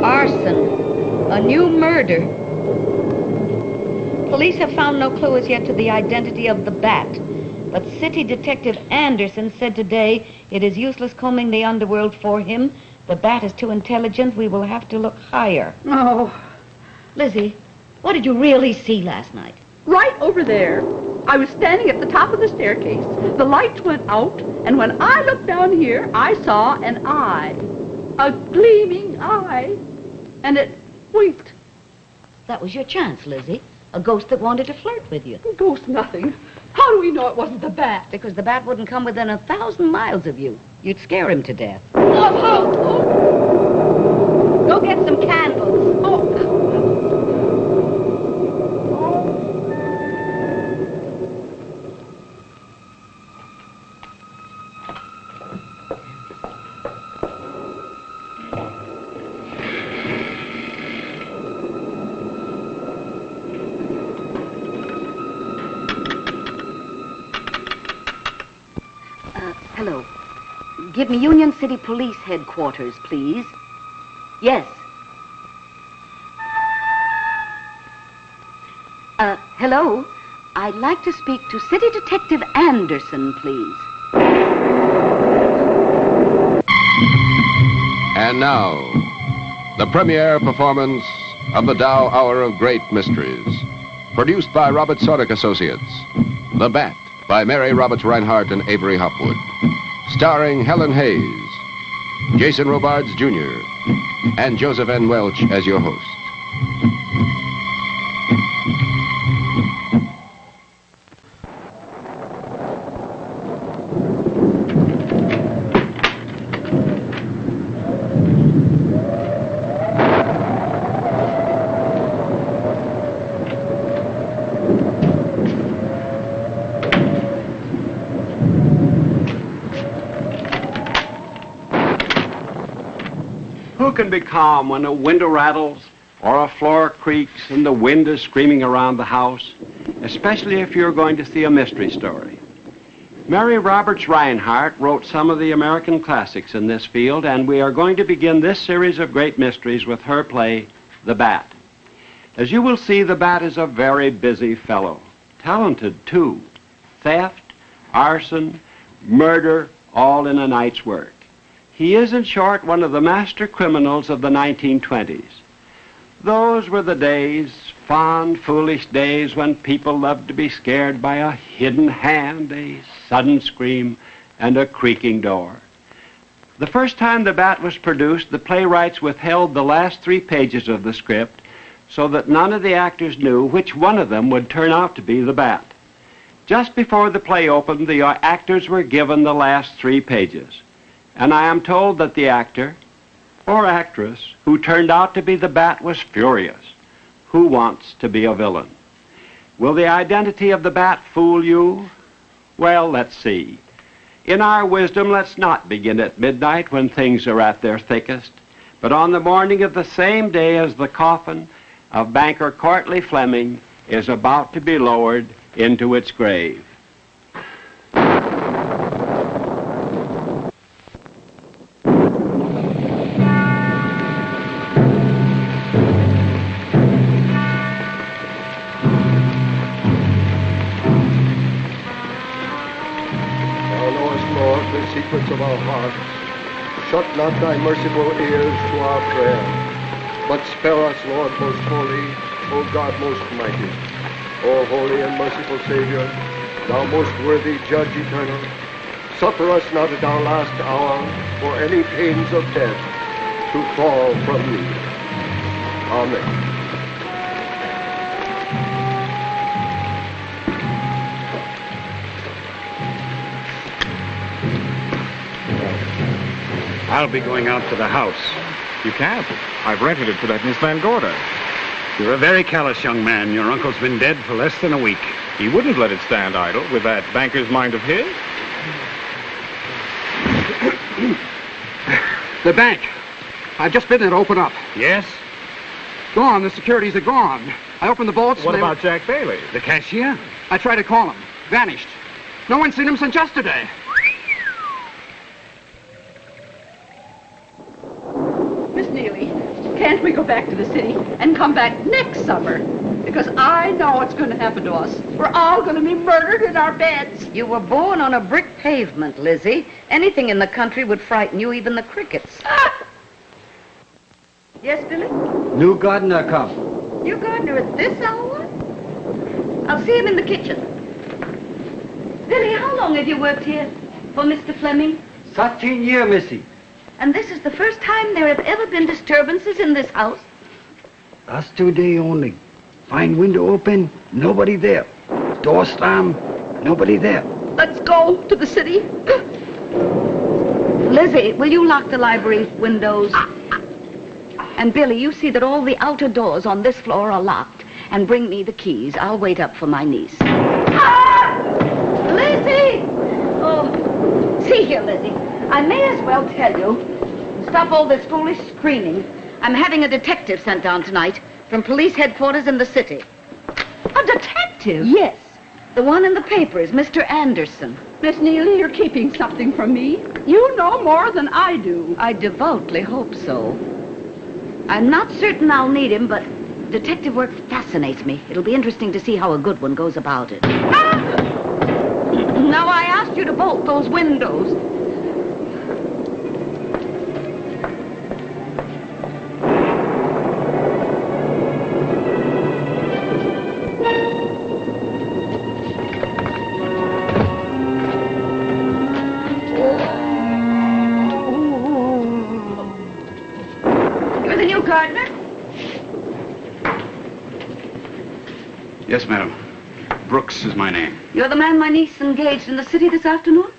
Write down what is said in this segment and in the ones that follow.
Arson. A new murder. Police have found no clue as yet to the identity of the bat. But City Detective Anderson said today it is useless combing the underworld for him. The bat is too intelligent. We will have to look higher. Oh. Lizzie, what did you really see last night? Right over there. I was standing at the top of the staircase. The lights went out, and when I looked down here, I saw an eye. A gleaming eye. And it winked. That was your chance, Lizzie. A ghost that wanted to flirt with you. Ghost nothing. How do we know it wasn't the bat? Because the bat wouldn't come within 1,000 miles of you. You'd scare him to death. Oh. Go get some candles. Oh. Hello. Give me Union City Police Headquarters, please. Yes. Hello. I'd like to speak to City Detective Anderson, please. And now, the premiere performance of the Dow Hour of Great Mysteries. Produced by Robert Sordick Associates. The Bat, by Mary Roberts Reinhardt and Avery Hopwood. Starring Helen Hayes, Jason Robards Jr., and Joseph N. Welch as your host. Who can be calm when a window rattles or a floor creaks and the wind is screaming around the house, especially if you're going to see a mystery story? Mary Roberts Reinhardt wrote some of the American classics in this field, and we are going to begin this series of great mysteries with her play, The Bat. As you will see, the Bat is a very busy fellow. Talented, too. Theft, arson, murder, all in a night's work. He is, in short, one of the master criminals of the 1920s. Those were the days, fond, foolish days, when people loved to be scared by a hidden hand, a sudden scream, and a creaking door. The first time the Bat was produced, the playwrights withheld the last 3 pages of the script so that none of the actors knew which one of them would turn out to be the Bat. Just before the play opened, the actors were given the last 3 pages. And I am told that the actor, or actress, who turned out to be the Bat was furious. Who wants to be a villain? Will the identity of the Bat fool you? Well, let's see. In our wisdom, let's not begin at midnight when things are at their thickest, but on the morning of the same day as the coffin of banker Courtleigh Fleming is about to be lowered into its grave. Of our hearts, shut not thy merciful ears to our prayer, but spare us, Lord most holy, O God most mighty, O holy and merciful Savior, thou most worthy Judge eternal, suffer us not at our last hour for any pains of death to fall from thee. Amen. I'll be going out to the house. You can't. I've rented it for that Miss Van Gorder. You're a very callous young man. Your uncle's been dead for less than a week. He wouldn't let it stand idle with that banker's mind of his. The bank. I've just been there to open up. Yes? Gone. The securities are gone. I opened the vaults. What about Jack Bailey, the cashier? I tried to call him. Vanished. No one's seen him since yesterday. can't we go back to the city and come back next summer? Because I know what's going to happen to us. We're all going to be murdered in our beds. You were born on a brick pavement, Lizzie. Anything in the country would frighten you, even the crickets. Yes, Billy? New gardener come. New gardener at this hour? I'll see him in the kitchen. Billy, how long have you worked here for Mr. Fleming? 13 year, missy. And this is the first time there have ever been disturbances in this house? Last 2 days only. Find window open, nobody there. Door slam, nobody there. Let's go to the city. Lizzie, will you lock the library windows? And Billy, you see that all the outer doors on this floor are locked. And bring me the keys. I'll wait up for my niece. Lizzie! Oh, see here, Lizzie. I may as well tell you. Stop all this foolish screaming. I'm having a detective sent down tonight from police headquarters in the city. A detective? Yes. The one in the papers, Mr. Anderson. Miss Neely, you're keeping something from me. You know more than I do. I devoutly hope so. I'm not certain I'll need him, but detective work fascinates me. It'll be interesting to see how a good one goes about it. Now, I asked you to bolt those windows. You're the new gardener? Yes, madam. Brooks is my name. You're the man my niece engaged in the city this afternoon?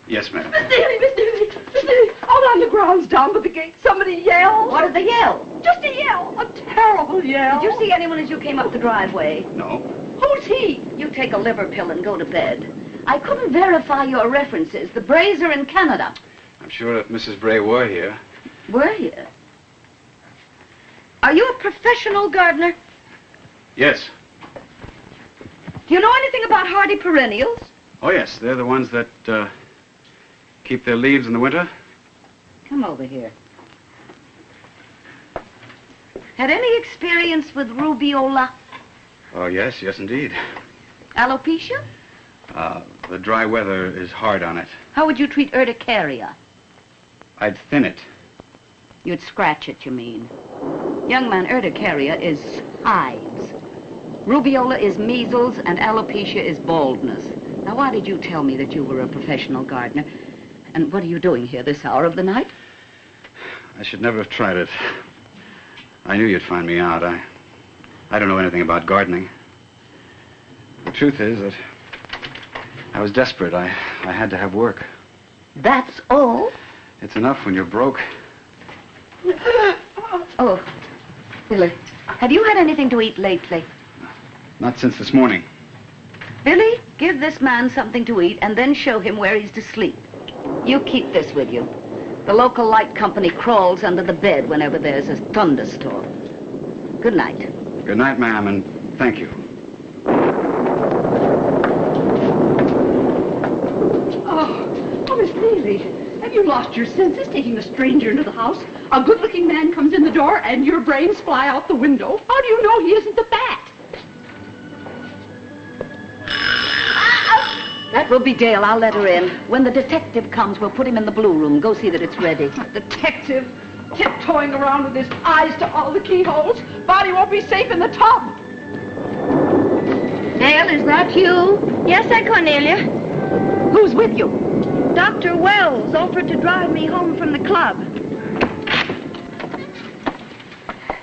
Yes, madam. Miss Neely, out on the grounds down by the gate, somebody yelled. What did they yell? Just a yell, a terrible yell. Did you see anyone as you came up the driveway? No. Who's he? You take a liver pill and go to bed. I couldn't verify your references. The Brays are in Canada. I'm sure if Mrs. Bray were here. Were you? Are you a professional gardener? Yes. Do you know anything about hardy perennials? Oh, yes. They're the ones that keep their leaves in the winter. Come over here. Had any experience with rubeola? Oh, yes. Yes, indeed. Alopecia? The dry weather is hard on it. How would you treat urticaria? I'd thin it. You'd scratch it, you mean. Young man, urticaria is hives. Rubeola is measles, and alopecia is baldness. Now, why did you tell me that you were a professional gardener? And what are you doing here this hour of the night? I should never have tried it. I knew you'd find me out. I don't know anything about gardening. The truth is that I was desperate. I had to have work. That's all? It's enough when you're broke. Oh, Billy, have you had anything to eat lately? Not since this morning. Billy, give this man something to eat and then show him where he's to sleep. You keep this with you. The local light company crawls under the bed whenever there's a thunderstorm. Good night. Good night, ma'am, and thank you. Oh, Miss Neely, have you lost your senses taking a stranger into the house? A good-looking man comes in the door and your brains fly out the window. How do you know he isn't the bat? That will be Dale. I'll let her in. When the detective comes, we'll put him in the blue room. Go see that it's ready. Detective, tiptoeing around with his eyes to all the keyholes. Body won't be safe in the tub. Dale, is that you? Yes, Aunt Cornelia. Who's with you? Dr. Wells offered to drive me home from the club.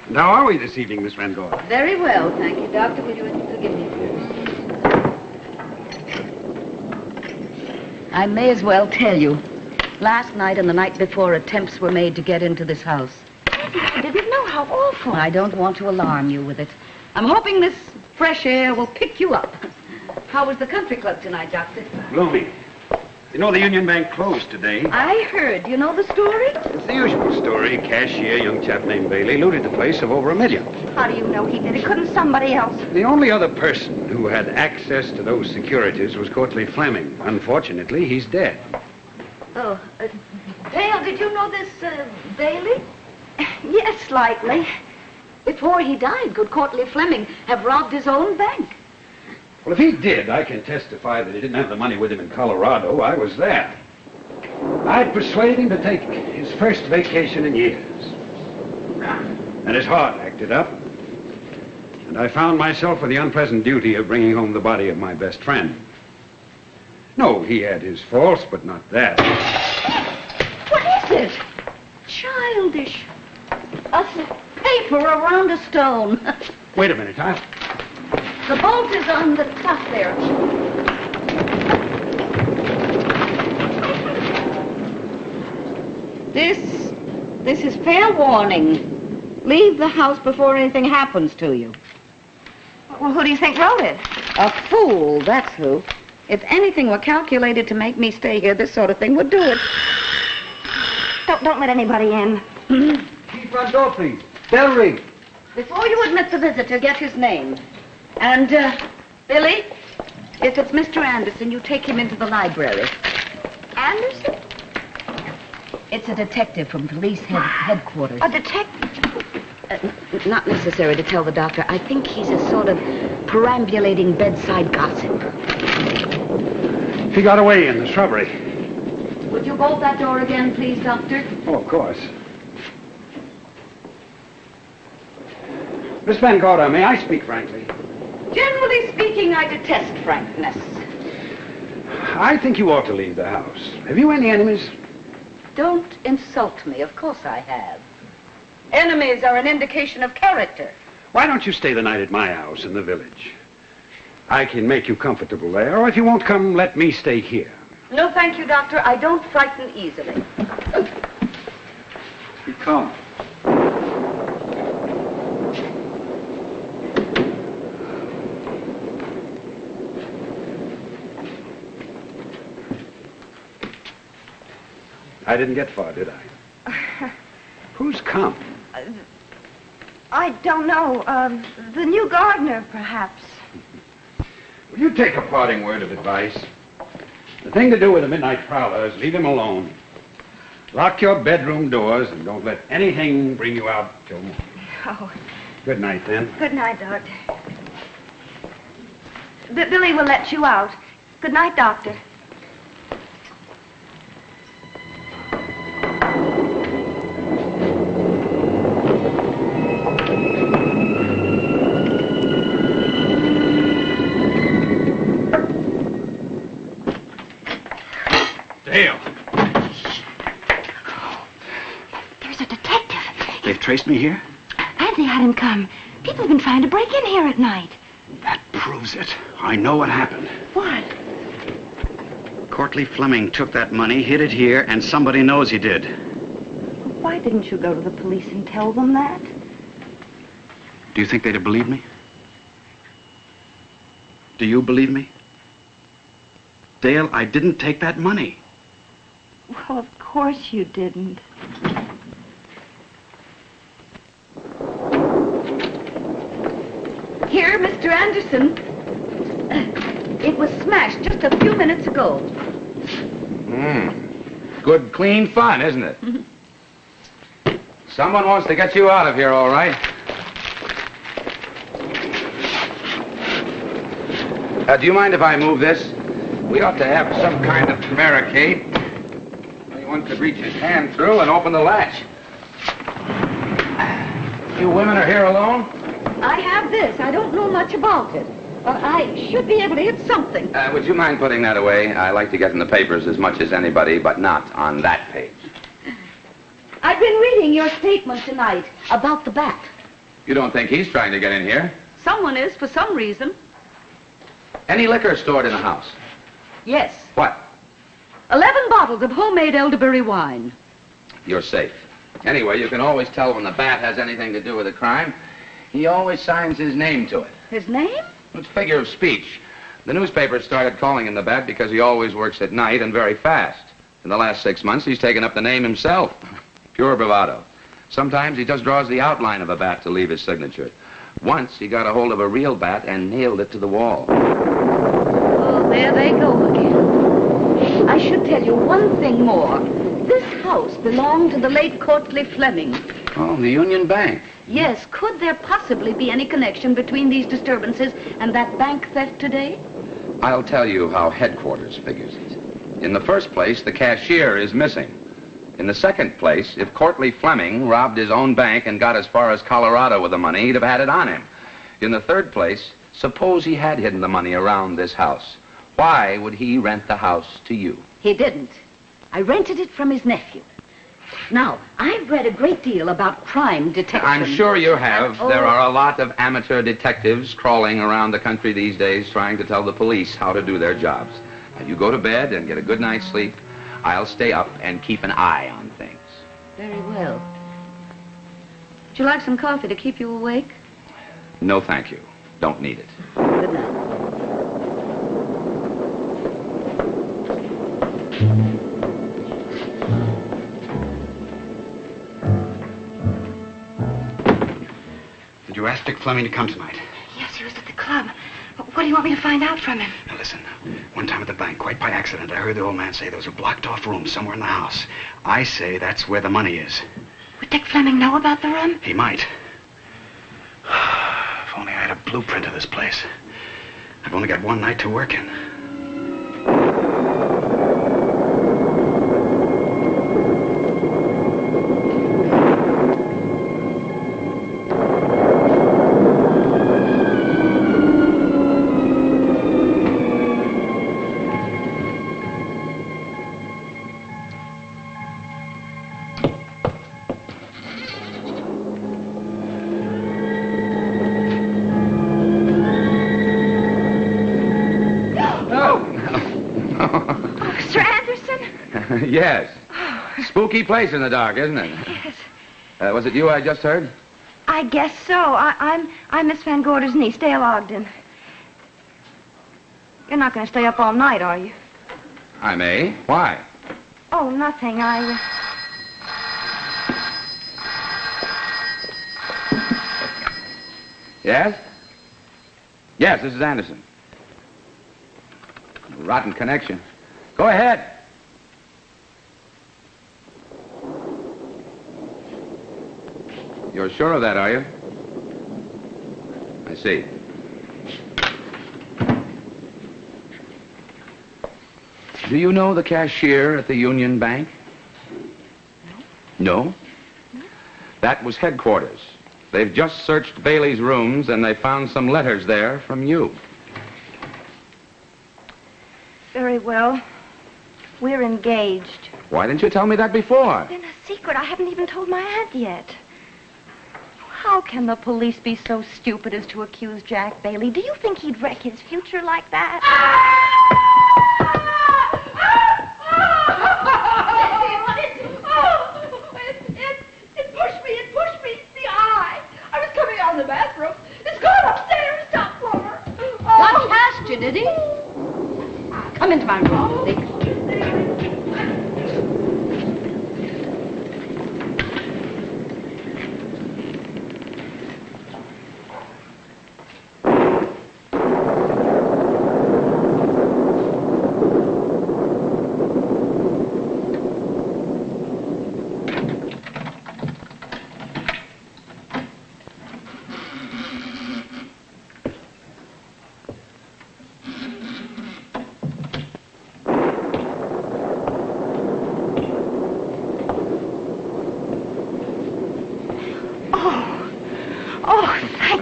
And how are we this evening, Miss Van Gogh? Very well, thank you, Doctor. Will you forgive me? I may as well tell you. Last night and the night before, attempts were made to get into this house. I didn't know how awful. I don't want to alarm you with it. I'm hoping this fresh air will pick you up. How was the country club tonight, Doctor? Gloomy. You know the Union Bank closed today. I heard. You know the story? It's the usual story. Cashier, young chap named Bailey, looted the place of over $1 million. How do you know he did it? Couldn't somebody else? The only other person who had access to those securities was Courtleigh Fleming. Unfortunately, he's dead. Oh, Dale, did you know this, Bailey? Yeah, Yes, slightly. Before he died, could Courtly Fleming have robbed his own bank? Well, if he did, I can testify that he didn't have the money with him in Colorado. I was there. I'd persuaded him to take his first vacation in years. And his heart acted up. And I found myself with the unpleasant duty of bringing home the body of my best friend. No, he had his faults, but not that. What is it? Childish. A paper around a stone. Wait a minute, huh? The bolt is on the top there. This is fair warning. Leave the house before anything happens to you. Well, who do you think wrote it? A fool, that's who. If anything were calculated to make me stay here, this sort of thing would do it. Don't let anybody in. Key front door, please. Bell ring. Before you admit the visitor, get his name. And, Billy, if it's Mr. Anderson, you take him into the library. Anderson? It's a detective from police headquarters. A detective? Not necessary to tell the doctor. I think he's a sort of perambulating bedside gossip. He got away in the shrubbery. Would you bolt that door again, please, Doctor? Oh, of course. Miss Van Gorder, may I speak frankly? Generally speaking, I detest frankness. I think you ought to leave the house. Have you any enemies? Don't insult me. Of course I have. Enemies are an indication of character. Why don't you stay the night at my house in the village? I can make you comfortable there, or if you won't come, let me stay here. No, thank you, Doctor. I don't frighten easily. You come. I didn't get far, did I? Who's come? I don't know. The new gardener, perhaps. Will you take a parting word of advice? The thing to do with a midnight prowler is leave him alone. Lock your bedroom doors and don't let anything bring you out till morning. Oh, Good night, then. good night, Doctor. Billy will let you out. Good night, Doctor. Dale. There's a detective. They've traced me here? Fancy had him come. People have been trying to break in here at night. That proves it. I know what happened. What? Courtly Fleming took that money, hid it here, and somebody knows he did. Why didn't you go to the police and tell them that? Do you think they'd have believed me? Do you believe me? Dale, I didn't take that money. Well, of course you didn't. Here, Mr. Anderson. It was smashed just a few minutes ago. Good, clean fun, isn't it? Someone wants to get you out of here, all right. Do you mind if I move this? We ought to have some kind of barricade. Anyone could reach his hand through and open the latch. You women are here alone? I have this. I don't know much about it. But I should be able to hit something. Would you mind putting that away? I like to get in the papers as much as anybody, but not on that page. I've been reading your statement tonight about the bat. You don't think he's trying to get in here? Someone is, for some reason. Any liquor stored in the house? Yes. What? 11 bottles of homemade elderberry wine. You're safe. Anyway, you can always tell when the bat has anything to do with a crime. He always signs his name to it. His name? It's a figure of speech. The newspapers started calling him the bat because he always works at night and very fast. In the last 6 months, he's taken up the name himself. Pure bravado. Sometimes he just draws the outline of a bat to leave his signature. Once he got a hold of a real bat and nailed it to the wall. Oh, there they go again. I should tell you one thing more. This house belonged to the late Courtly Fleming. Oh, the Union Bank. Yes, could there possibly be any connection between these disturbances and that bank theft today? I'll tell you how headquarters figures it. In the first place, the cashier is missing. In the second place, if Courtly Fleming robbed his own bank and got as far as Colorado with the money, he'd have had it on him. In the third place, suppose he had hidden the money around this house. Why would he rent the house to you? He didn't. I rented it from his nephew. Now, I've read a great deal about crime detection. I'm sure you have. There are a lot of amateur detectives crawling around the country these days trying to tell the police how to do their jobs. Now, you go to bed and get a good night's sleep. I'll stay up and keep an eye on things. Very well. Would you like some coffee to keep you awake? No, thank you. Don't need it. Good night. Did you ask Dick Fleming to come tonight? Yes, he was at the club. What do you want me to find out from him? Now listen, one time at the bank, quite by accident, I heard the old man say there was a blocked off room somewhere in the house. I say that's where the money is. Would Dick Fleming know about the room? He might. If only I had a blueprint of this place. I've only got one night to work in. Yes. Spooky place in the dark, isn't it? Yes. Was it you I just heard? I guess so. I'm Miss Van Gorder's niece, Dale Ogden. You're not going to stay up all night, are you? I may. Why? Oh, nothing. Yes? Yes, this is Anderson. Rotten connection. Go ahead. You're sure of that, are you? I see. Do you know the cashier at the Union Bank? No. No? That was headquarters. They've just searched Bailey's rooms and they found some letters there from you. Very well. We're engaged. Why didn't you tell me that before? It's a secret. I haven't even told my aunt yet. How can the police be so stupid as to accuse Jack Bailey? Do you think he'd wreck his future like that? It pushed me. The eye. I was coming out of the bathroom. It's gone upstairs, top floor. Got past you, did he? Come into my room, Dick.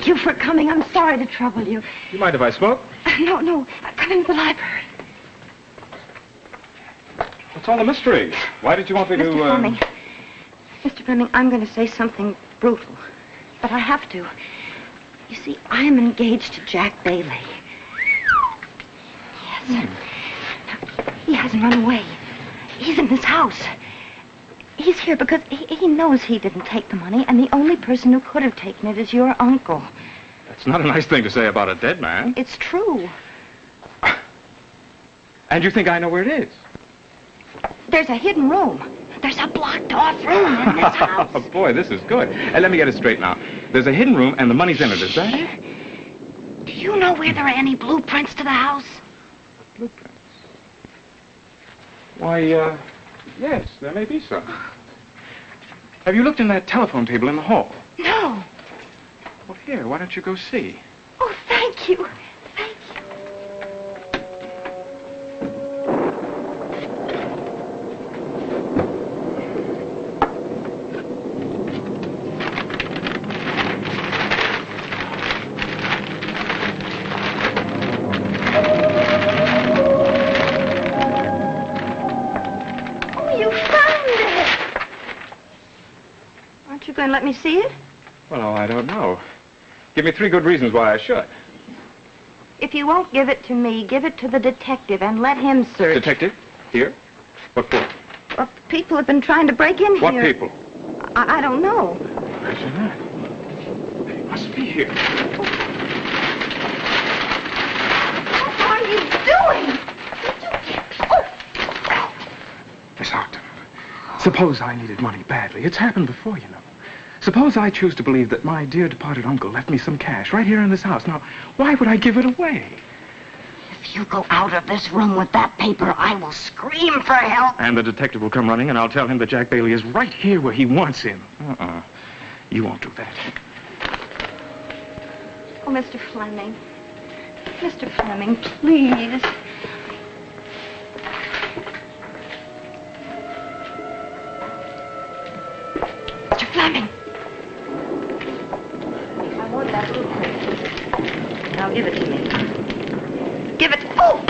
Thank you for coming. I'm sorry to trouble you. You mind if I smoke? No. Come into the library. What's all the mystery? Why did you want me to... Mr. Fleming, I'm going to say something brutal, but I have to. You see, I'm engaged to Jack Bailey. Yes. He hasn't run away. He's in this house. He's here because he knows he didn't take the money, and the only person who could have taken it is your uncle. That's not a nice thing to say about a dead man. It's true. And you think I know where it is? There's a hidden room. There's a blocked-off room in this house. Oh, boy, this is good. Let me get it straight now. There's a hidden room, and the money's in it. Is that it? Do you know where there are any blueprints to the house? Blueprints? Why, yes, there may be some. Have you looked in that telephone table in the hall? No. Well, here, why don't you go see? Oh, thank you. Thank you. Oh, you found it. Aren't you going to let me see it? Well, I don't know. Give me 3 good reasons why I should. If you won't give it to me, give it to the detective and let him search. Detective? Here? What for? Well, people have been trying to break in What here. people? I don't know. Imagine that. They must be here. What are you doing? Miss Ogden, suppose I needed money badly. It's happened before, you know. Suppose I choose to believe that my dear departed uncle left me some cash right here in this house. Now, why would I give it away? If you go out of this room with that paper, I will scream for help. And the detective will come running, and I'll tell him that Jack Bailey is right here where he wants him. You won't do that. Oh, Mr. Fleming. Mr. Fleming, please. Mr. Fleming. I want that blue plate. Now give it to me. Give it. Oh!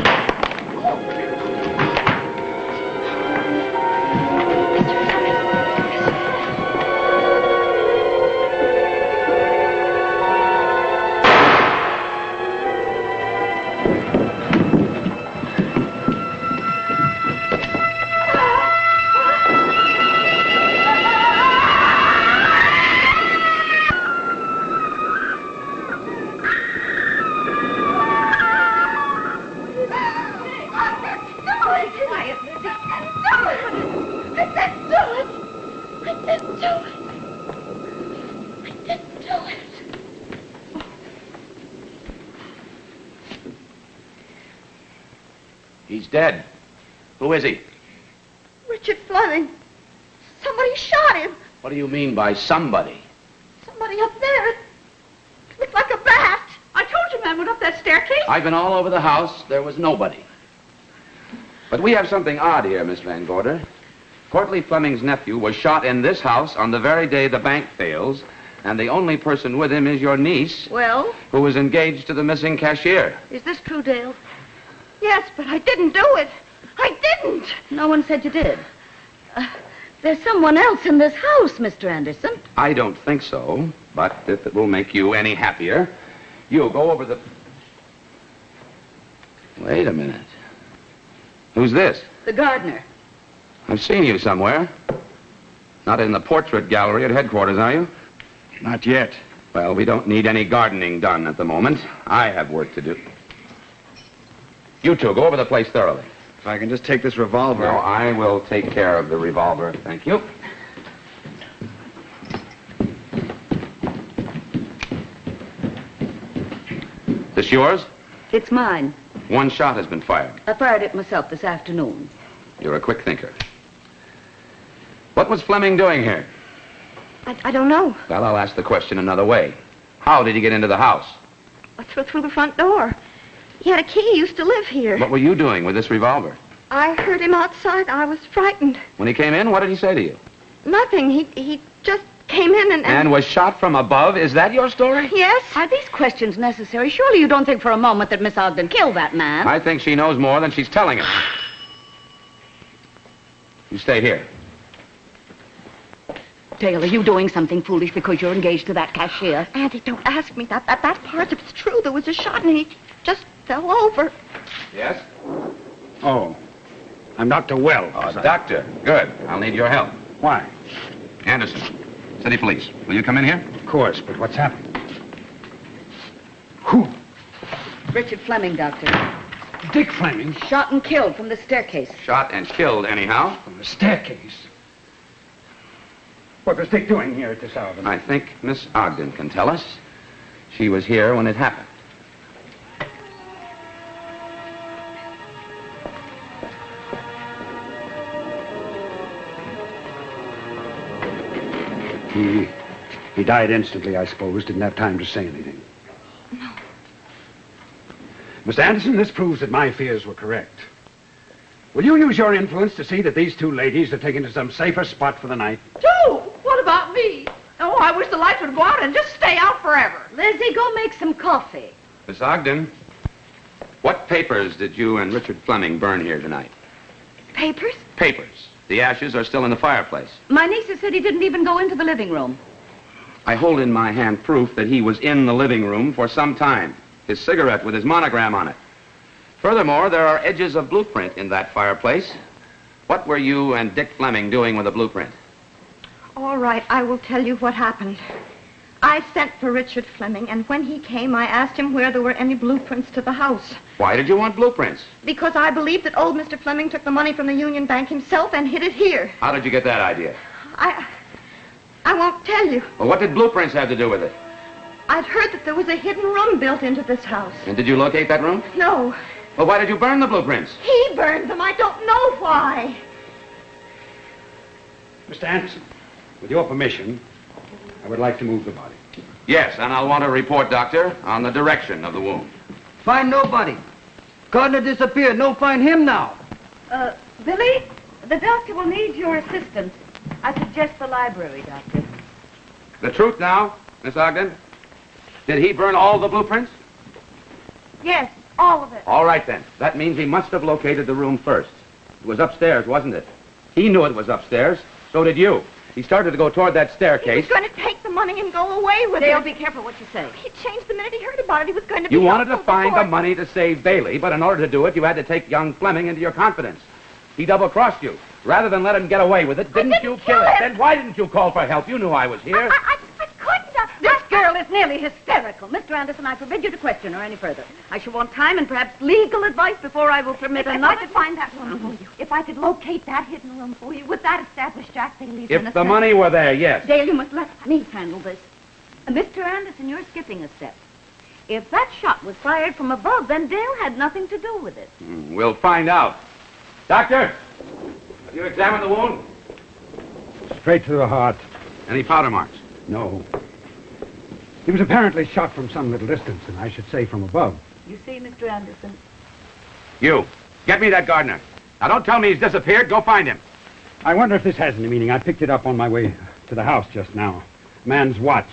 He's dead. Who is he? Richard Fleming. Somebody shot him. What do you mean by somebody? Somebody up there. It looked like a bat. I told you man went up that staircase. I've been all over the house. There was nobody. But we have something odd here, Miss Van Gorder. Courtleigh Fleming's nephew was shot in this house on the very day the bank fails, and the only person with him is your niece, Well, who was engaged to the missing cashier. is this true, Dale? Yes, but I didn't do it. I didn't. No one said you did. There's someone else in this house, Mr. Anderson. I don't think so, but if it will make you any happier, you'll go over the... Wait a minute. Who's this? The gardener. I've seen you somewhere. Not in the portrait gallery at headquarters, are you? Not yet. Well, we don't need any gardening done at the moment. I have work to do. You two, go over the place thoroughly. If I can just take this revolver. No, I will take care of the revolver. Thank you. This yours? It's mine. One shot has been fired. I fired it myself this afternoon. You're a quick thinker. What was Fleming doing here? I don't know. Well, I'll ask the question another way. How did he get into the house? Through the front door. He had a key. He used to live here. What were you doing with this revolver? I heard him outside. I was frightened. When he came in, what did he say to you? Nothing. He just came in and... And was shot from above? Is that your story? Yes. Are these questions necessary? Surely you don't think for a moment that Miss Ogden killed that man. I think she knows more than she's telling us. You stay here. Dale, are you doing something foolish because you're engaged to that cashier? Auntie, don't ask me that. That part, if it's true, there was a shot and he just fell over. Yes? Oh, I'm Dr. Wells. Oh, doctor. Good. I'll need your help. Why? Anderson, city police. Will you come in here? Of course, but what's happened? Who? Richard Fleming, Doctor. Dick Fleming. Shot and killed from the staircase. Shot and killed, anyhow. From the staircase. What was Dick doing here at this hour? I think Miss Ogden can tell us. She was here when it happened. He died instantly, I suppose. Didn't have time to say anything. No. Mr. Anderson, this proves that my fears were correct. Will you use your influence to see that these two ladies are taken to some safer spot for the night? Joe, what about me? Oh, I wish the lights would go out and just stay out forever. Lizzie, go make some coffee. Miss Ogden, what papers did you and Richard Fleming burn here tonight? Papers? Papers. The ashes are still in the fireplace. My niece said he didn't even go into the living room. I hold in my hand proof that he was in the living room for some time. His cigarette with his monogram on it. Furthermore, there are edges of blueprint in that fireplace. What were you and Dick Fleming doing with the blueprint? All right, I will tell you what happened. I sent for Richard Fleming, and when he came, I asked him where there were any blueprints to the house. Why did you want blueprints? Because I believed that old Mr. Fleming took the money from the Union Bank himself and hid it here. How did you get that idea? I won't tell you. Well, what did blueprints have to do with it? I'd heard that there was a hidden room built into this house. And did you locate that room? No. Well, why did you burn the blueprints? He burned them. I don't know why. Mr. Anderson, with your permission, I would like to move the body. Yes, and I'll want a report, Doctor, on the direction of the wound. Find nobody. Gardner disappeared. No find him now. Billy, the doctor will need your assistance. I suggest the library, Doctor. The truth now, Miss Ogden? Did he burn all the blueprints? Yes, all of it. All right, then. That means he must have located the room first. It was upstairs, wasn't it? He knew it was upstairs. So did you. He started to go toward that He staircase. was going to take the money and go away with Dale, it. be careful what you say. He changed the minute he heard about it. He was going to be You wanted to helpful find before- the money to save Bailey, but in order to do it, you had to take young Fleming into your confidence. He double-crossed you. Rather than let him get away with it, didn't you kill him? Then why didn't you call for help? You knew I was here. I couldn't. This girl is nearly hysterical. Mr. Anderson, I forbid you to question her any further. I shall want time and perhaps legal advice before I will permit If another... I could find that room for you, if I could locate that hidden room for you, would that establish Jack Bailey's If the money were there, yes. Dale, you must let me handle this. Mr. Anderson, you're skipping a step. If that shot was fired from above, then Dale had nothing to do with it. We'll find out. Doctor, have you examined the wound? Straight to the heart. Any powder marks? No. He was apparently shot from some little distance, and I should say from above. You see, Mr. Anderson? You, get me that gardener. Now, don't tell me he's disappeared. Go find him. I wonder if this has any meaning. I picked it up on my way to the house just now. Man's watch,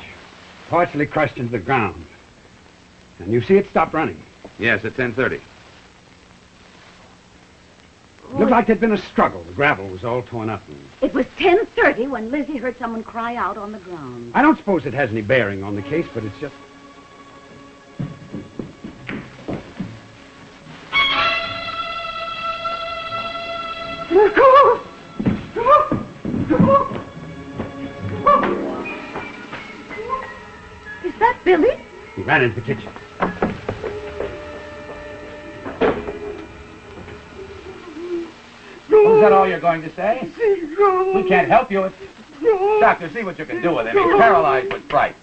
partially crushed into the ground. And you see it stopped running. Yes, at 10:30. Looked like there'd been a struggle. The gravel was all torn up. It was 10:30 when Lizzie heard someone cry out on the ground. I don't suppose it has any bearing on the case, but it's just... Is that Billy? He ran into the kitchen. Is that all you're going to say? We can't help you. Doctor, see what you can do with him. He's paralyzed with fright.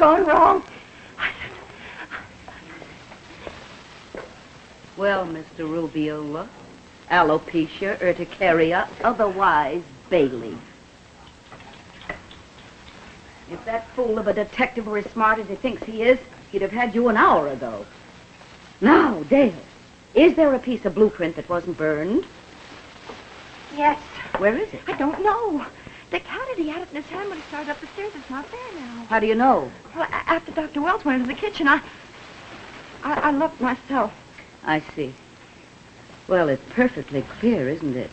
gone wrong. Well, Mr. Rubiola, alopecia, urticaria, otherwise Bailey. If that fool of a detective were as smart as he thinks he is, he'd have had you an hour ago. Now, Dale, is there a piece of blueprint that wasn't burned? Yes. Where is it? I don't know. The cat he had it in his hand when he started up the stairs. It's not there now. How do you know? Well, after Dr. Wells went into the kitchen, I looked myself. I see. Well, it's perfectly clear, isn't it?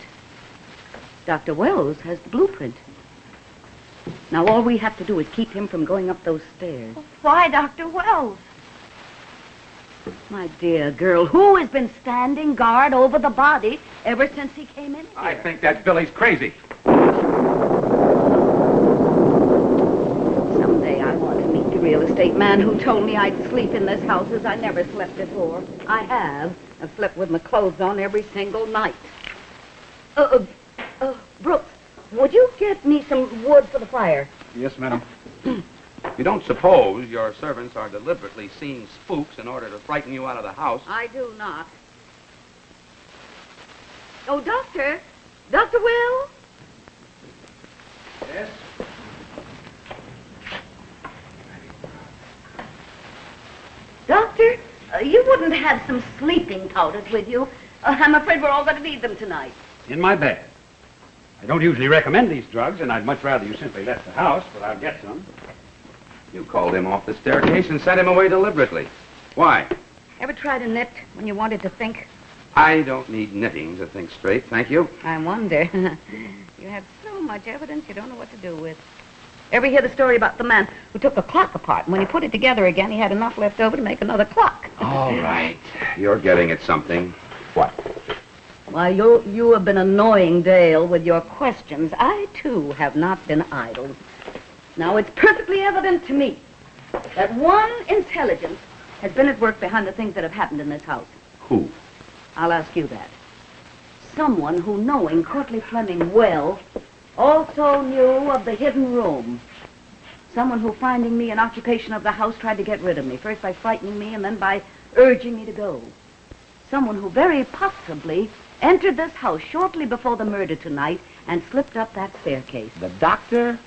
Dr. Wells has the blueprint. Now, all we have to do is keep him from going up those stairs. Why Dr. Wells? My dear girl, who has been standing guard over the body ever since he came in here? I think that Billy's crazy. Someday I want to meet the real estate man who told me I'd sleep in this house as I never slept before. I have. I've slept with my clothes on every single night. Brooks, would you get me some wood for the fire? Yes, madam. You don't suppose your servants are deliberately seeing spooks in order to frighten you out of the house? I do not. Oh, Doctor! Dr. Will? Yes? Doctor, you wouldn't have some sleeping powders with you. I'm afraid we're all going to need them tonight. In my bed. I don't usually recommend these drugs, and I'd much rather you simply left the house, but I'll get some. You called him off the staircase and sent him away deliberately. Why? Ever tried to knit when you wanted to think? I don't need knitting to think straight, thank you. I wonder. You have so much evidence you don't know what to do with. Ever hear the story about the man who took a clock apart, and when he put it together again, he had enough left over to make another clock? All right. You're getting at something. What? Why, you have been annoying Dale with your questions. I, too, have not been idle. Now, it's perfectly evident to me that one intelligence has been at work behind the things that have happened in this house. Who? I'll ask you that. Someone who, knowing Courtly Fleming well, also knew of the hidden room. Someone who, finding me in occupation of the house, tried to get rid of me, first by frightening me and then by urging me to go. Someone who very possibly entered this house shortly before the murder tonight and slipped up that staircase. The doctor?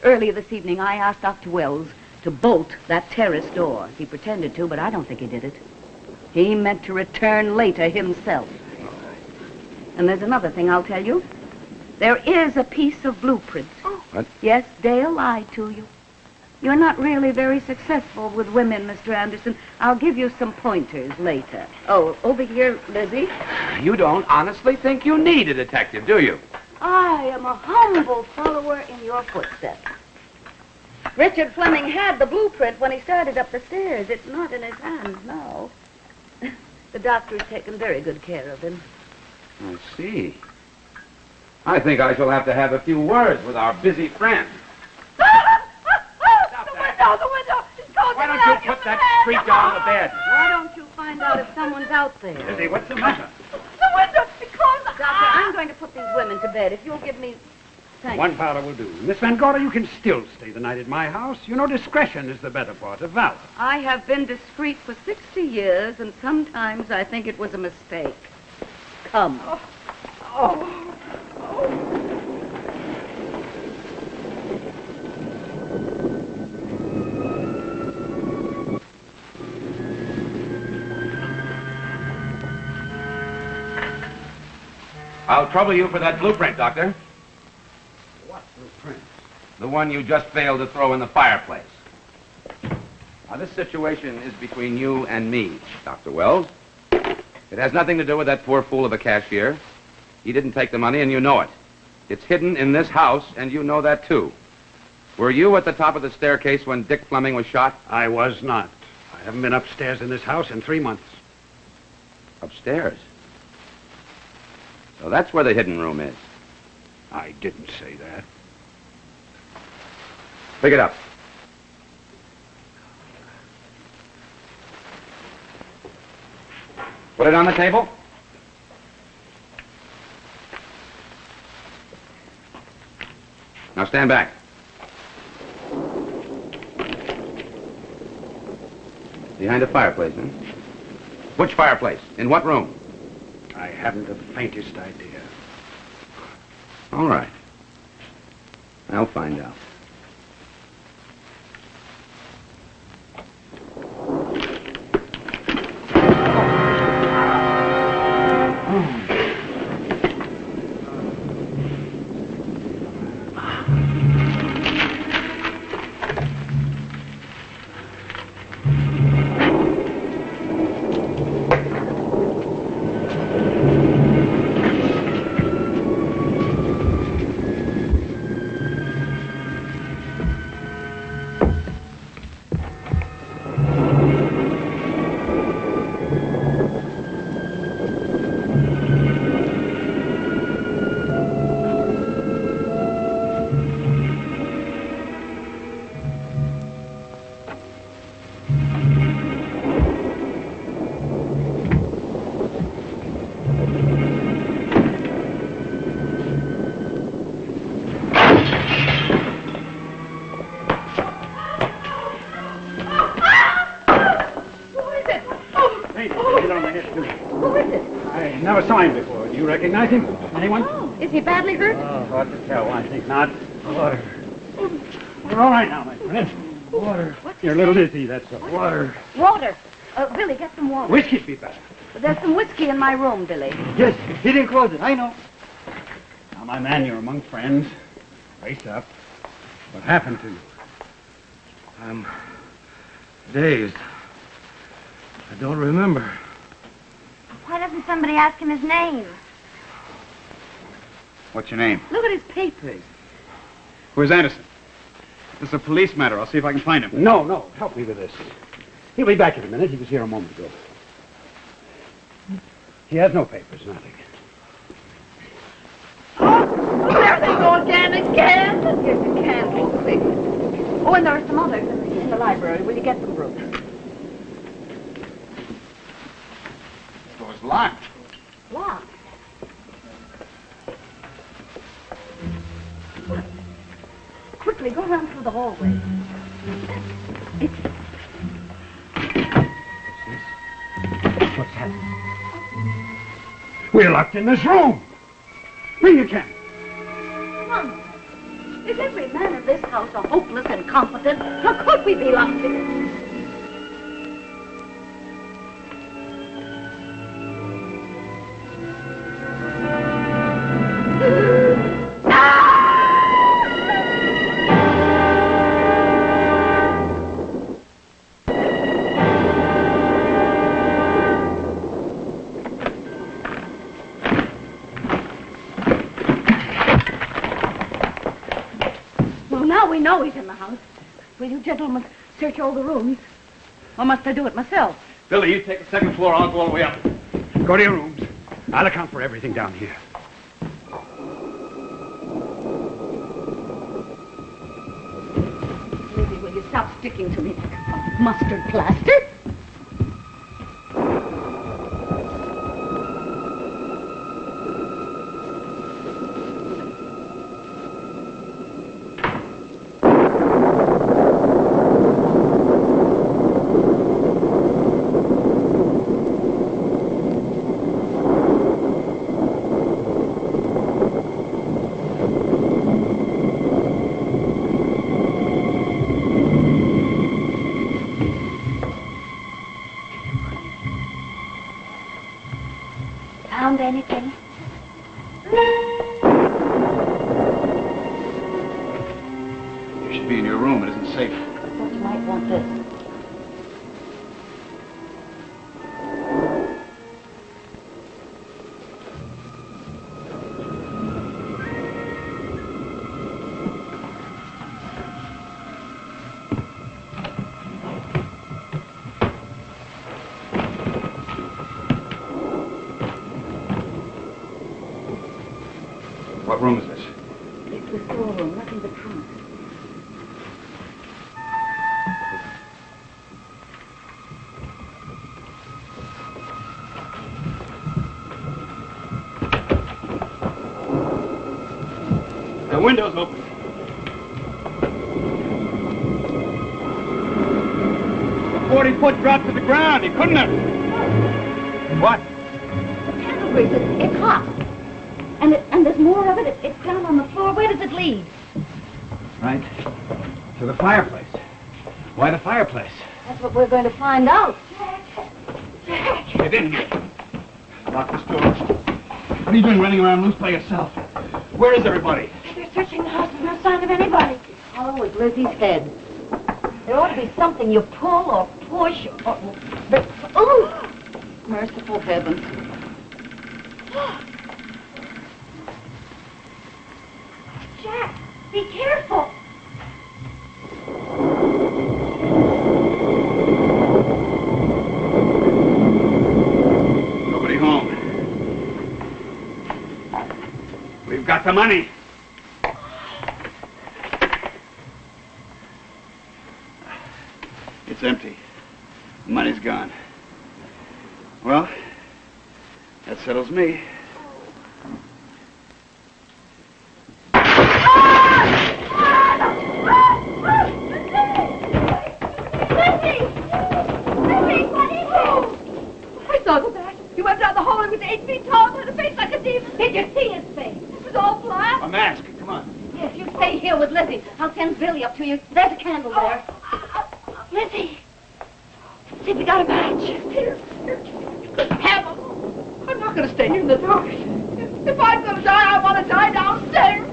Earlier this evening, I asked Dr. Wells to bolt that terrace door. He pretended to, but I don't think he did it. He meant to return later himself. And there's another thing I'll tell you. There is a piece of blueprint. What? Yes, Dale lied to you. You're not really very successful with women, Mr. Anderson. I'll give you some pointers later. Oh, over here, Lizzie. You don't honestly think you need a detective, do you? I am a humble follower in your footsteps. Richard Fleming had the blueprint when he started up the stairs. It's not in his hands now. The doctor's taken very good care of him. I see. I think I shall have to have a few words with our busy friend. The window! It's closing. Why don't you put that street down the bed? Why don't you find out if someone's out there? Lizzie, what's the matter? The window! It's closed. Doctor, I'm going to put these women to bed. If you'll give me... Thanks. One powder will do. Miss Van Gorder, you can still stay the night at my house. You know, discretion is the better part of valor. I have been discreet for 60 years, and sometimes I think it was a mistake. Come. I'll trouble you for that blueprint, Doctor. What blueprint? The one you just failed to throw in the fireplace. Now, this situation is between you and me, Dr. Wells. It has nothing to do with that poor fool of a cashier. He didn't take the money, and you know it. It's hidden in this house, and you know that, too. Were you at the top of the staircase when Dick Fleming was shot? I was not. I haven't been upstairs in this house in 3 months. Upstairs? So that's where the hidden room is. I didn't say that. Pick it up. Put it on the table. Now stand back. Behind the fireplace, huh? Which fireplace? In what room? I haven't the faintest idea. All right. I'll find out. Never saw him before. Do you recognize him? Anyone? Oh, is he badly hurt? Oh, hard to tell. I think not. Water. You're all right now, my friend. Water. You're a little dizzy, that's all. Water. Water. Billy, get some water. Whiskey'd be better. There's some whiskey in my room, Billy. Yes, he didn't close it. I know. Now, my man, you're among friends. Face up. What happened to you? I'm dazed. I don't remember. Why doesn't somebody ask him his name? What's your name? Look at his papers. Where's Anderson? This is a police matter. I'll see if I can find him. No. Help me with this. He'll be back in a minute. He was here a moment ago. He has no papers, nothing. Oh, there they go again. Here's the candle, quick. Oh, and there are some others in the library. Will you get them, Bruce? The door's locked. Locked? Quickly, go around through the hallway. What's happening? We're locked in this room. Bring your can. Come. Is every man in this house a hopeless incompetent? How could we be locked in? We know he's in the house. Will you gentlemen search all the rooms? Or must I do it myself? Billy, you take the second floor. I'll go all the way up. Go to your rooms. I'll account for everything down here. Lizzie, will you stop sticking to me like mustard plaster? Found anything? You should be in your room. It isn't safe. Folks might want this. What room is this? It's the storeroom, nothing but trunks. The window's open. 40-foot drop to the ground. He couldn't have. What? Candle grease, it's hot. And there's more of it. It's down on the floor. Where does it lead? Right. To the fireplace. Why the fireplace? That's what we're going to find out. Get in. Lock this door. What are you doing running around loose by yourself? Where is everybody? They're searching the house. There's no sign of anybody. Hollow is Lizzie's head. There ought to be something you pull or push or... Oh! Merciful heavens. Jack, be careful. Nobody home. We've got the money. It's empty. The money's gone. Well, that settles me. I saw the bat. He went down the hole. He was 8 feet tall with a face like a demon. Did you see his face? It was all black. A mask. Come on. Yes, you stay here with Lizzie. I'll send Billy up to you. There's a candle there. Lizzie. See if we got a match. Here. Have him. I'm not going to stay here in the dark. If I'm going to die, I want to die downstairs.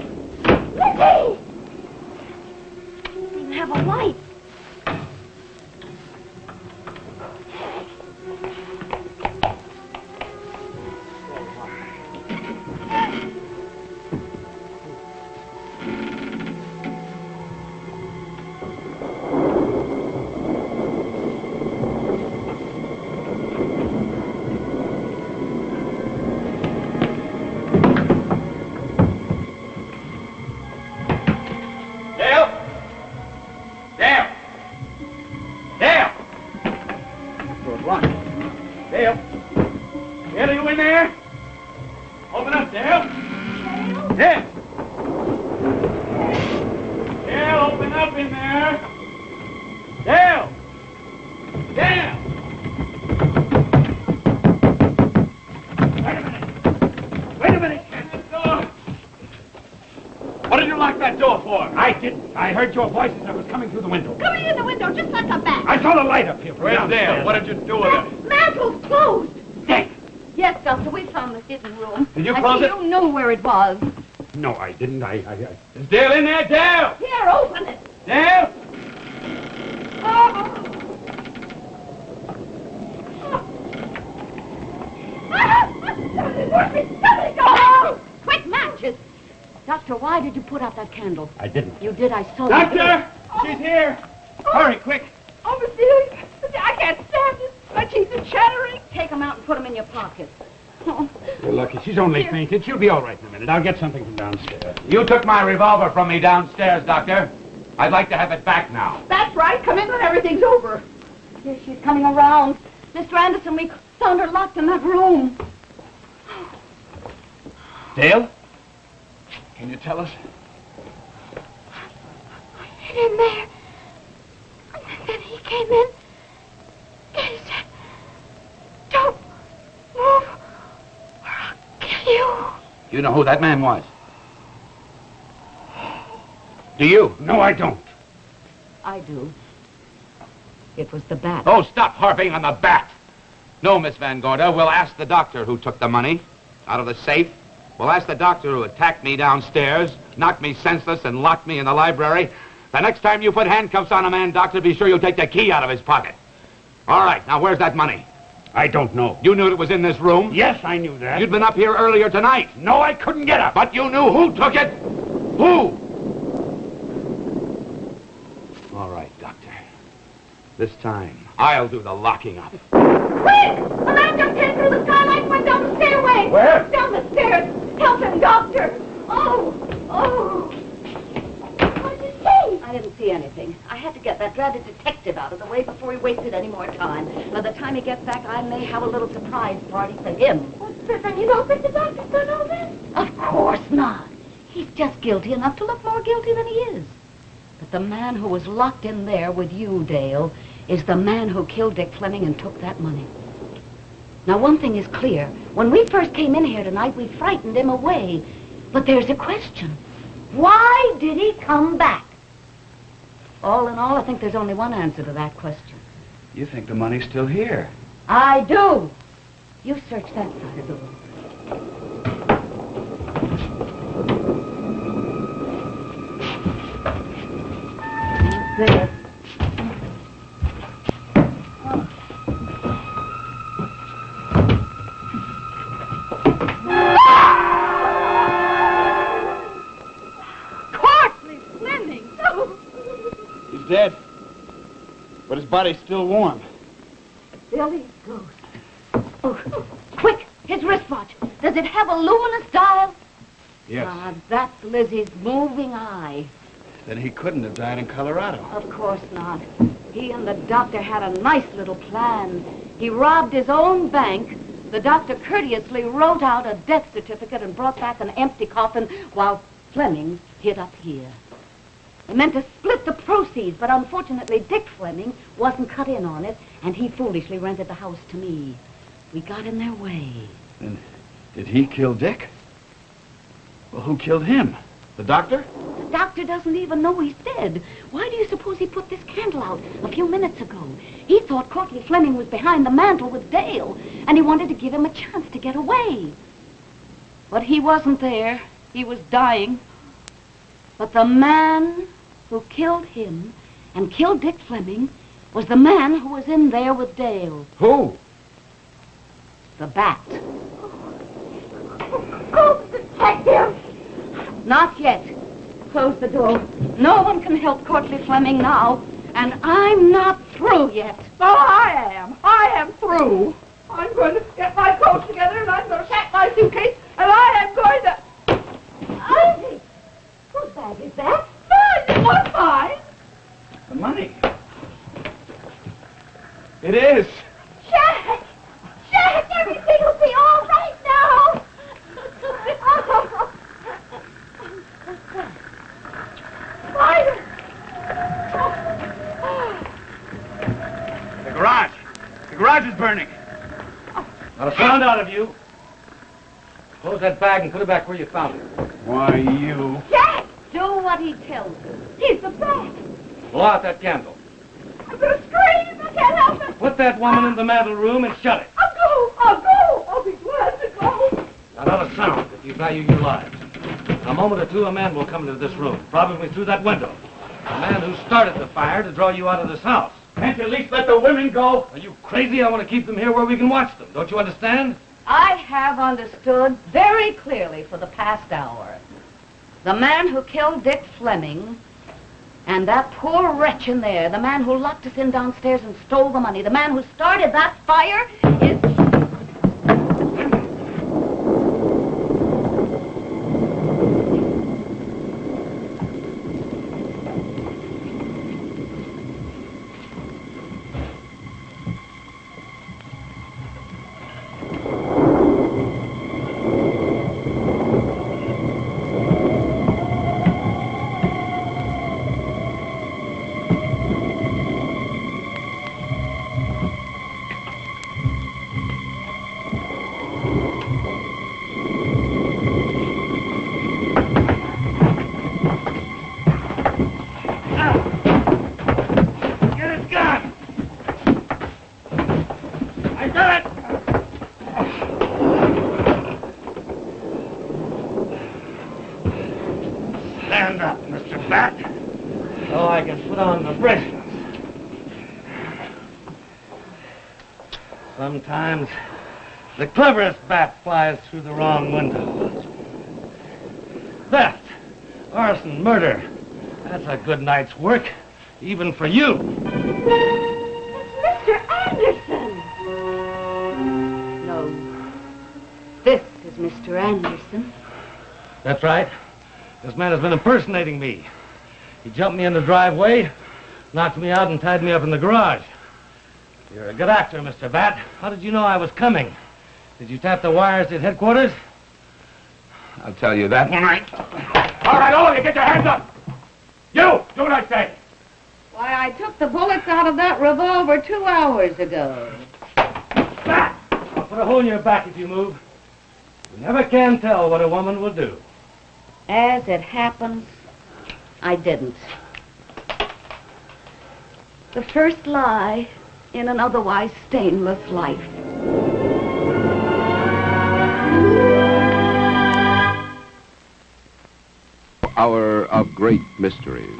Lizzie! You have a light. I heard your voices. I was coming through the window. Coming in the window, just like a bat. I saw the light up here. Where's Dale? What did you do with it? Mantle's closed. Dale! Yes, Doctor, we found the hidden room. Did you close it? You knew where it was. No, I didn't. Is Dale in there? Dale! Here, open it. Dale! Oh. Somebody go home! Quick, matches! Doctor, why did you put out that candle? I didn't. You did, I saw you. Doctor! She's here! Hurry, quick! Oh, Miss Delia, I can't stand this. My teeth are chattering. Take them out and put them in your pocket. Oh. You're lucky. She's only fainted. She'll be all right in a minute. I'll get something from downstairs. You took my revolver from me downstairs, Doctor. I'd like to have it back now. That's right. Come in when everything's over. Here she's coming around. Mr. Anderson, we found her locked in that room. Dale? Can you tell us? I hid in there. And then he came in. And he said, "Don't move or I'll kill you." You know who that man was? Do you? No, I don't. I do. It was the bat. Oh, stop harping on the bat. No, Miss Van Gorder, we'll ask the doctor who took the money out of the safe. We'll ask the doctor who attacked me downstairs, knocked me senseless, and locked me in the library. The next time you put handcuffs on a man, Doctor, be sure you take the key out of his pocket. All right, now where's that money? I don't know. You knew it was in this room? Yes, I knew that. You'd been up here earlier tonight. No, I couldn't get up. But you knew who took it? Who? All right, Doctor. This time, I'll do the locking up. Quick! A man just came through the skylight and went down the stairway. Where? Down the stairs. Help him, Doctor. Oh. What did you see? I didn't see anything. I had to get that dreaded detective out of the way before he wasted any more time. By the time he gets back, I may have a little surprise party for him. What's this? And you don't think the doctor's done all this? Of course not. He's just guilty enough to look more guilty than he is. But the man who was locked in there with you, Dale, is the man who killed Dick Fleming and took that money. Now, one thing is clear. When we first came in here tonight, we frightened him away. But there's a question. Why did he come back? All in all, I think there's only one answer to that question. You think the money's still here? I do. You search that side of the room. There. Dead, but his body's still warm. Billy's ghost. Oh, quick, his wristwatch. Does it have a luminous dial? Yes. Ah, that's Lizzie's moving eye. Then he couldn't have died in Colorado. Of course not. He and the doctor had a nice little plan. He robbed his own bank. The doctor courteously wrote out a death certificate and brought back an empty coffin while Fleming hid up here. They meant to split the proceeds, but unfortunately Dick Fleming wasn't cut in on it, and he foolishly rented the house to me. We got in their way. Then did he kill Dick? Well, who killed him? The doctor? The doctor doesn't even know he's dead. Why do you suppose he put this candle out a few minutes ago? He thought Courtney Fleming was behind the mantel with Dale, and he wanted to give him a chance to get away. But he wasn't there. He was dying. But the man who killed him and killed Dick Fleming was the man who was in there with Dale. Who? The Bat. Go, detective! Not yet. Close the door. No one can help Courtney Fleming now, and I'm not through yet. Oh, I am. I am through. I'm going to get my coat together, and I'm going to pack my suitcase, and I am going to... Ivy! Whose bag is that? Mine! It was mine! The money. It is. Jack! Jack, everything will be all right now! Spider! The garage. The garage is burning. Not a sound out of you. Close that bag and put it back where you found it. Why, you... Jack! Do what he tells you. He's the Bat. Blow out that candle. I'm going to scream. I can't help it. Put that woman in the mantel room and shut it. I'll go. I'll go. I'll be glad to go. Not a sound if you value your lives. In a moment or two, a man will come into this room, probably through that window. The man who started the fire to draw you out of this house. Can't you at least let the women go? Are you crazy? I want to keep them here where we can watch them. Don't you understand? I have understood very clearly for the past hour. The man who killed Dick Fleming and that poor wretch in there, the man who locked us in downstairs and stole the money, the man who started that fire is... Stand up, Mr. Bat, so I can put on the bracelets. Sometimes the cleverest bat flies through the wrong window. Theft, arson, murder. That's a good night's work, even for you. Mr. Anderson! No. This is Mr. Anderson. That's right. This man has been impersonating me. He jumped me in the driveway, knocked me out, and tied me up in the garage. You're a good actor, Mr. Bat. How did you know I was coming? Did you tap the wires at headquarters? I'll tell you that when I... All right, all of you, get your hands up. You, do what I say. Why, I took the bullets out of that revolver 2 hours ago. Bat! I'll put a hole in your back if you move. You never can tell what a woman will do. As it happens, I didn't. The first lie in an otherwise stainless life. Hour of Great Mysteries.